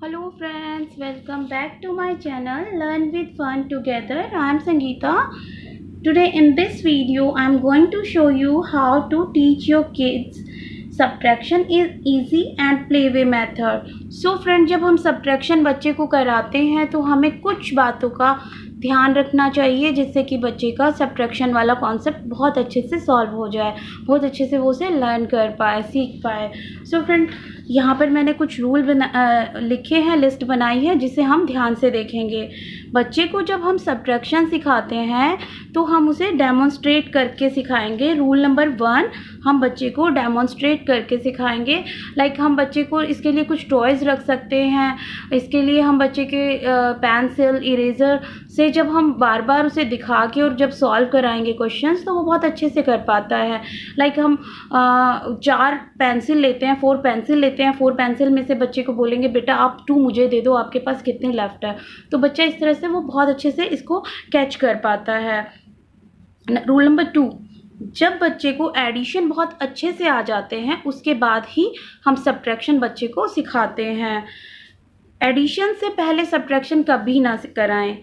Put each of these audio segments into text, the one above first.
Hello friends, welcome back to my channel Learn with Fun Together. I am Sangeeta. Today in this video I am going to show you how to teach your kids subtraction is easy and play way method. So friend, जब हम subtraction बच्चे को कराते हैं तो हमें कुछ बातों का ध्यान रखना चाहिए जिससे कि बच्चे का सब्ट्रैक्शन वाला कॉन्सेप्ट बहुत अच्छे से सॉल्व हो जाए, बहुत अच्छे से वो उसे लर्न कर पाए, सीख पाए। सो फ्रेंड, यहाँ पर मैंने कुछ रूल लिखे हैं, लिस्ट बनाई है जिसे हम ध्यान से देखेंगे। बच्चे को जब हम सब्ट्रैक्शन सिखाते हैं तो हम उसे डेमोन्स्ट्रेट करके सिखाएंगे। रूल नंबर 1, हम बच्चे को डेमोन्स्ट्रेट करके सिखाएंगे। लाइक हम बच्चे को इसके लिए कुछ टॉयज़ रख सकते हैं। इसके लिए हम बच्चे के पेंसिल, इरेज़र से जब हम बार बार उसे दिखा के और जब सॉल्व कराएंगे क्वेश्चंस तो वो बहुत अच्छे से कर पाता है। लाइक हम 4 पेंसिल लेते हैं, 4 पेंसिल लेते हैं, 4 पेंसिल में से बच्चे को बोलेंगे बेटा आप 2 मुझे दे दो, आपके पास कितने लेफ्ट है। तो बच्चा इस तरह से वो बहुत अच्छे से इसको कैच कर पाता है। रूल नंबर 2, जब बच्चे को एडिशन बहुत अच्छे से आ जाते हैं उसके बाद ही हम सब्ट्रैक्शन बच्चे को सिखाते हैं। एडिशन से पहले सब्ट्रैक्शन कभी ना कराएं।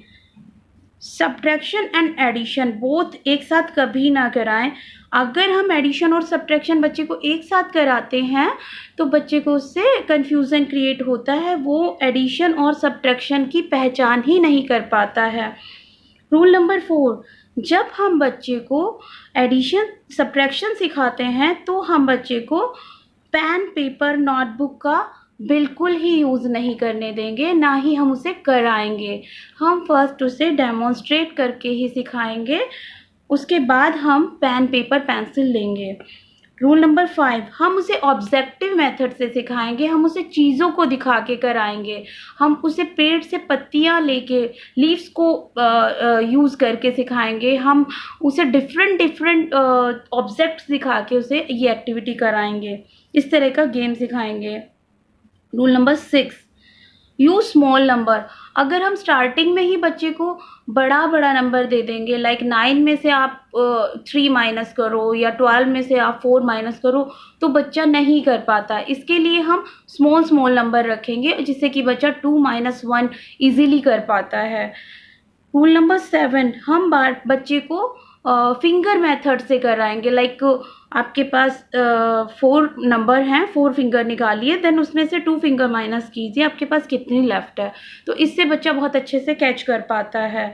सब्ट्रैक्शन एंड एडिशन बोथ एक साथ कभी ना कराएं। अगर हम एडिशन और सब्ट्रैक्शन बच्चे को एक साथ कराते हैं तो बच्चे को उससे कन्फ्यूज़न क्रिएट होता है, वो एडिशन और सब्ट्रैक्शन की पहचान ही नहीं कर पाता है। रूल नंबर 4, जब हम बच्चे को एडिशन सब्ट्रैक्शन सिखाते हैं तो हम बच्चे को पेन, पेपर, नोटबुक का बिल्कुल ही यूज़ नहीं करने देंगे, ना ही हम उसे कराएंगे। हम फर्स्ट उसे डेमोन्स्ट्रेट करके ही सिखाएंगे, उसके बाद हम पेन, पेपर, पेंसिल लेंगे। रूल नंबर 5, हम उसे ऑब्जेक्टिव मेथड से सिखाएंगे। हम उसे चीज़ों को दिखा के कराएंगे। हम उसे पेड़ से पत्तियां लेके, लीव्स को यूज़ करके सिखाएंगे। हम उसे डिफरेंट ऑब्जेक्ट्स दिखा के उसे ये एक्टिविटी कराएंगे। इस तरह का गेम सिखाएंगे। Rule number 6, use small number. अगर हम स्टार्टिंग में ही बच्चे को बड़ा बड़ा नंबर दे देंगे, लाइक 9 में से आप 3 माइनस करो या 12 में से आप 4 माइनस करो, तो बच्चा नहीं कर पाता। इसके लिए हम स्मॉल नंबर रखेंगे जिससे कि बच्चा 2 माइनस 1 ईजीली कर पाता है। रूल नंबर 7, हम बच्चे को फिंगर मेथड से कराएंगे। लाइक आपके पास 4 नंबर हैं, 4 फिंगर निकालिए, देन उसमें से 2 फिंगर माइनस कीजिए, आपके पास कितनी लेफ्ट है। तो इससे बच्चा बहुत अच्छे से कैच कर पाता है।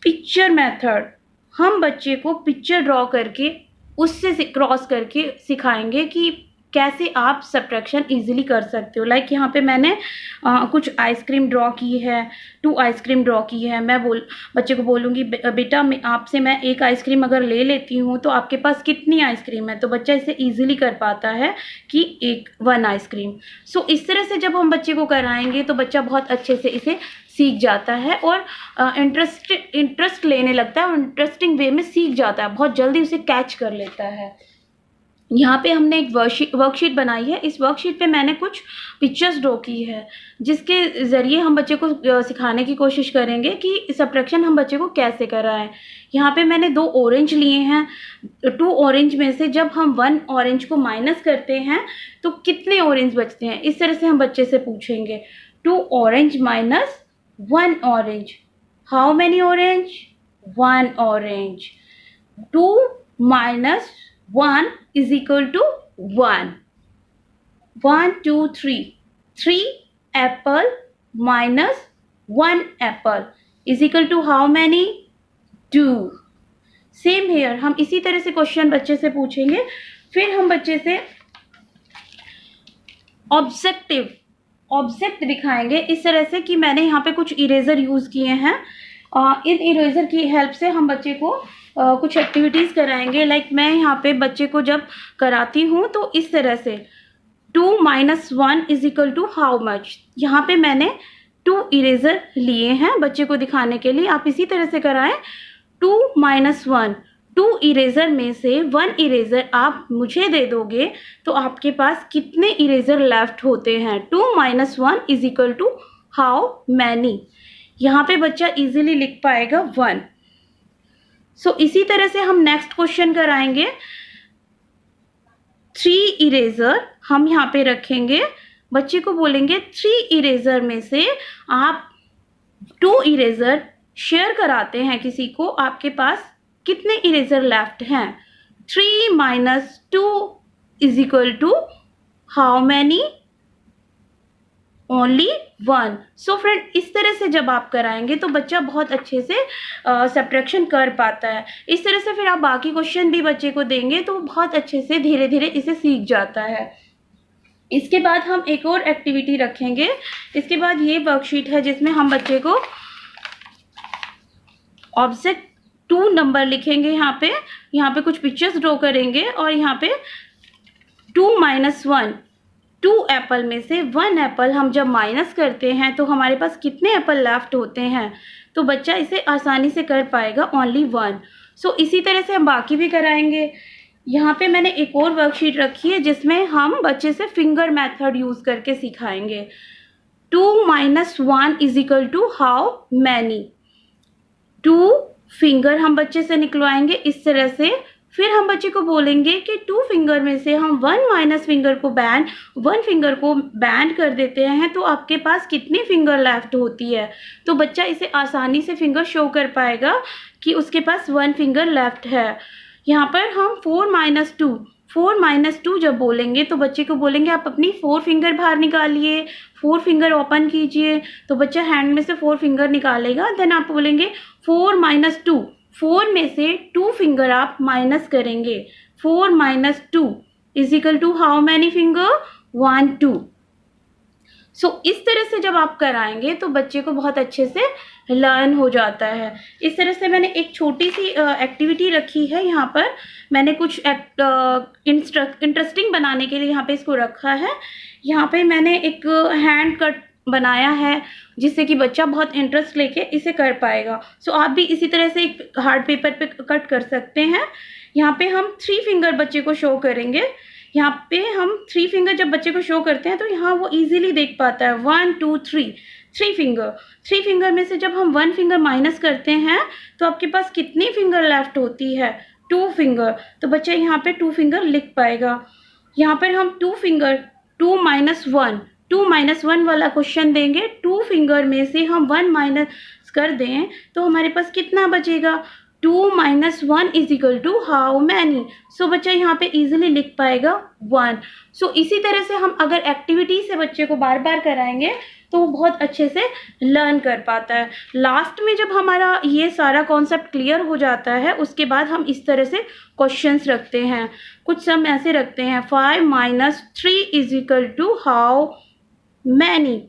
पिक्चर मेथड, हम बच्चे को पिक्चर ड्रॉ करके उससे क्रॉस करके सिखाएंगे कि कैसे आप सब्ट्रैक्शन इजीली कर सकते हो। लाइक यहाँ पे मैंने कुछ आइसक्रीम ड्रॉ की है, 2 आइसक्रीम ड्रॉ की है। मैं बच्चे को बोलूँगी बेटा आपसे मैं 1 आइसक्रीम अगर ले लेती हूँ तो आपके पास कितनी आइसक्रीम है। तो बच्चा इसे इजीली कर पाता है कि 1 आइसक्रीम। सो इस तरह से जब हम बच्चे को कराएंगे तो बच्चा बहुत अच्छे से इसे सीख जाता है और इंटरेस्ट लेने लगता है और इंटरेस्टिंग वे में सीख जाता है, बहुत जल्दी उसे कैच कर लेता है। यहाँ पे हमने एक वर्कशीट बनाई है। इस वर्कशीट पे मैंने कुछ पिक्चर्स ड्रॉ की है जिसके ज़रिए हम बच्चे को सिखाने की कोशिश करेंगे कि सब्ट्रैक्शन हम बच्चे को कैसे कराएं। यहाँ पे मैंने 2 ऑरेंज लिए हैं। 2 ऑरेंज में से जब हम 1 ऑरेंज को माइनस करते हैं तो कितने ऑरेंज बचते हैं, इस तरह से हम बच्चे से पूछेंगे। 2 orange minus 1 orange, how many orange? 1 orange. 2 minus 1 is equal to 1. 1, 2, 3. 3 apple minus 1 apple is equal to how many? 2. Same here, हम इसी तरह से क्वेश्चन बच्चे से पूछेंगे। फिर हम बच्चे से ऑब्जेक्ट दिखाएंगे इस तरह से कि मैंने यहाँ पे कुछ इरेजर यूज़ किए हैं। इन इरेजर की हेल्प से हम बच्चे को कुछ एक्टिविटीज़ कराएंगे। लाइक मैं यहाँ पे बच्चे को जब कराती हूँ तो इस तरह से 2 minus 1 is equal to how much. यहाँ पे मैंने 2 इरेज़र लिए हैं बच्चे को दिखाने के लिए। आप इसी तरह से कराएं। 2 माइनस 1, 2 इरेज़र में से 1 इरेज़र आप मुझे दे दोगे तो आपके पास कितने इरेज़र लेफ्ट होते हैं। 2 minus 1 is equal to how many. यहाँ पे बच्चा इजीली लिख पाएगा 1। सो इसी तरह से हम नेक्स्ट क्वेश्चन कराएंगे। 3 इरेज़र हम यहाँ पे रखेंगे बच्चे को बोलेंगे 3 इरेजर में से आप 2 इरेजर शेयर कराते हैं किसी को, आपके पास कितने इरेजर लेफ्ट हैं? 3 minus 2 is equal to how many? Only 1। So friend, इस तरह से जब आप कराएंगे तो बच्चा बहुत अच्छे से सब्ट्रैक्शन कर पाता है। इस तरह से फिर आप बाकी क्वेश्चन भी बच्चे को देंगे तो बहुत अच्छे से धीरे धीरे इसे सीख जाता है। इसके बाद हम एक और एक्टिविटी रखेंगे। इसके बाद ये वर्कशीट है जिसमें हम बच्चे को ऑब्जेक्ट 2 नंबर लिखेंगे। यहाँ पे कुछ पिक्चर्स ड्रॉ करेंगे और यहाँ पे 2 माइनस 1, 2 एप्पल में से 1 एप्पल हम जब माइनस करते हैं तो हमारे पास कितने एप्पल लेफ्ट होते हैं? तो बच्चा इसे आसानी से कर पाएगा, ओनली 1। सो इसी तरह से हम बाकी भी कराएंगे। यहाँ पे मैंने एक और वर्कशीट रखी है जिसमें हम बच्चे से फिंगर मेथड यूज़ करके सिखाएंगे। 2 minus 1 is equal to how many? 2 finger हम बच्चे से निकलवाएंगे इस तरह से। फिर हम बच्चे को बोलेंगे कि 2 फिंगर में से हम 1 माइनस फिंगर को 1 फिंगर को बैंड कर देते हैं तो आपके पास कितनी फिंगर लेफ्ट होती है? तो बच्चा इसे आसानी से फिंगर शो कर पाएगा कि उसके पास 1 फिंगर लेफ्ट है। यहाँ पर हम 4 माइनस 2 जब बोलेंगे तो बच्चे को बोलेंगे आप अपनी 4 फिंगर बाहर निकालिए, 4 फिंगर ओपन कीजिए। तो बच्चा हैंड में से 4 फिंगर निकालेगा। देन आप बोलेंगे 4 माइनस 2, 4 में से 2 फिंगर आप माइनस करेंगे। 4 minus 2 is equal to how many finger? 1, 2। So इस तरह से जब आप कराएंगे तो बच्चे को बहुत अच्छे से लर्न हो जाता है। इस तरह से मैंने एक छोटी सी एक्टिविटी रखी है। यहाँ पर मैंने कुछ इंटरेस्टिंग बनाने के लिए यहाँ पे इसको रखा है। यहाँ पे मैंने एक हैंड कट बनाया है जिससे कि बच्चा बहुत इंटरेस्ट लेके इसे कर पाएगा। सो आप भी इसी तरह से एक हार्ड पेपर पे कट कर सकते हैं। यहाँ पे हम 3 फिंगर बच्चे को शो करेंगे। यहाँ पे हम 3 फिंगर जब बच्चे को शो करते हैं तो यहाँ वो इजीली देख पाता है। 1, 2, 3 फिंगर में से जब हम 1 फिंगर माइनस करते हैं तो आपके पास कितनी फिंगर लेफ्ट होती है? 2 फिंगर। तो बच्चा यहाँ पे 2 फिंगर लिख पाएगा। यहाँ पर हम 2 फिंगर 2 माइनस 1 वाला क्वेश्चन देंगे। 2 फिंगर में से हम 1 माइनस कर दें तो हमारे पास कितना बचेगा? 2 minus 1 is equal to how many? So बच्चा यहाँ पे इजीली लिख पाएगा 1। सो इसी तरह से हम अगर एक्टिविटी से बच्चे को बार बार कराएंगे तो वो बहुत अच्छे से लर्न कर पाता है। लास्ट में जब हमारा ये सारा कॉन्सेप्ट क्लियर हो जाता है उसके बाद हम इस तरह से क्वेश्चंस रखते हैं। कुछ सम ऐसे रखते हैं 5 minus 3 is equal to how many?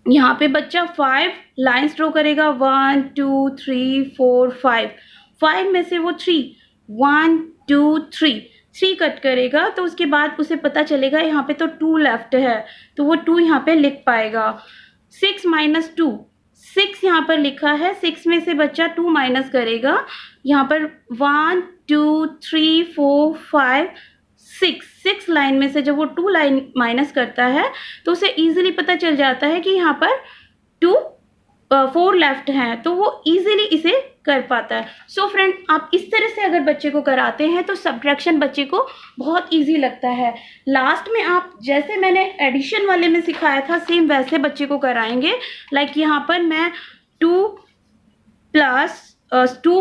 यहाँ पे बच्चा 5 लाइन्स ड्रॉ करेगा। 1, 2, 3, 4, 5 में से वो 1, 2, 3 कट करेगा तो उसके बाद उसे पता चलेगा यहाँ पे तो 2 लेफ्ट है तो वो 2 यहाँ पे लिख पाएगा। 6 माइनस 2, 6 यहाँ पर लिखा है। 6 में से बच्चा 2 माइनस करेगा। यहाँ पर 1, 2, 3, 4, 5, 6 लाइन में से जब वो 2 लाइन माइनस करता है तो उसे इजीली पता चल जाता है कि यहाँ पर 4 लेफ्ट हैं तो वो इजीली इसे कर पाता है। सो फ्रेंड, आप इस तरह से अगर बच्चे को कराते हैं तो सब्ट्रैक्शन बच्चे को बहुत इजी लगता है। लास्ट में आप जैसे मैंने एडिशन वाले में सिखाया था सेम वैसे बच्चे को कराएंगे। लाइक यहाँ पर मैं 2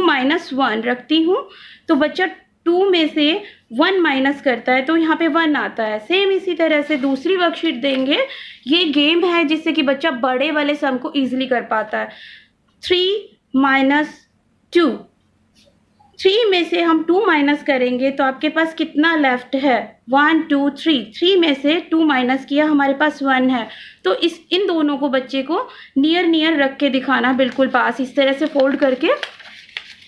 माइनस 1 रखती हूँ तो बच्चा 2 में से 1 माइनस करता है तो यहाँ पे 1 आता है। सेम इसी तरह से दूसरी वर्कशीट देंगे। ये गेम है जिससे कि बच्चा बड़े वाले सम को इजीली कर पाता है। 3 माइनस 2, 3 में से हम 2 माइनस करेंगे तो आपके पास कितना लेफ्ट है? 1, 2, 3 में से 2 माइनस किया, हमारे पास 1 है। तो इन दोनों को बच्चे को नियर रख के दिखाना, बिल्कुल पास, इस तरह से फोल्ड करके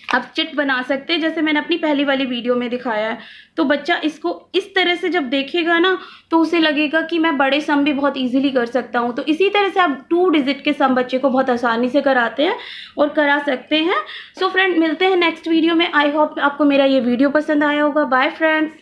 आप चिट बना सकते हैं जैसे मैंने अपनी पहली वाली वीडियो में दिखाया है। तो बच्चा इसको इस तरह से जब देखेगा ना तो उसे लगेगा कि मैं बड़े सम भी बहुत इजीली कर सकता हूँ। तो इसी तरह से आप 2 डिजिट के सम बच्चे को बहुत आसानी से कराते हैं और करा सकते हैं। सो फ्रेंड, मिलते हैं नेक्स्ट वीडियो में। आई होप आपको मेरा ये वीडियो पसंद आया होगा। Bye friends.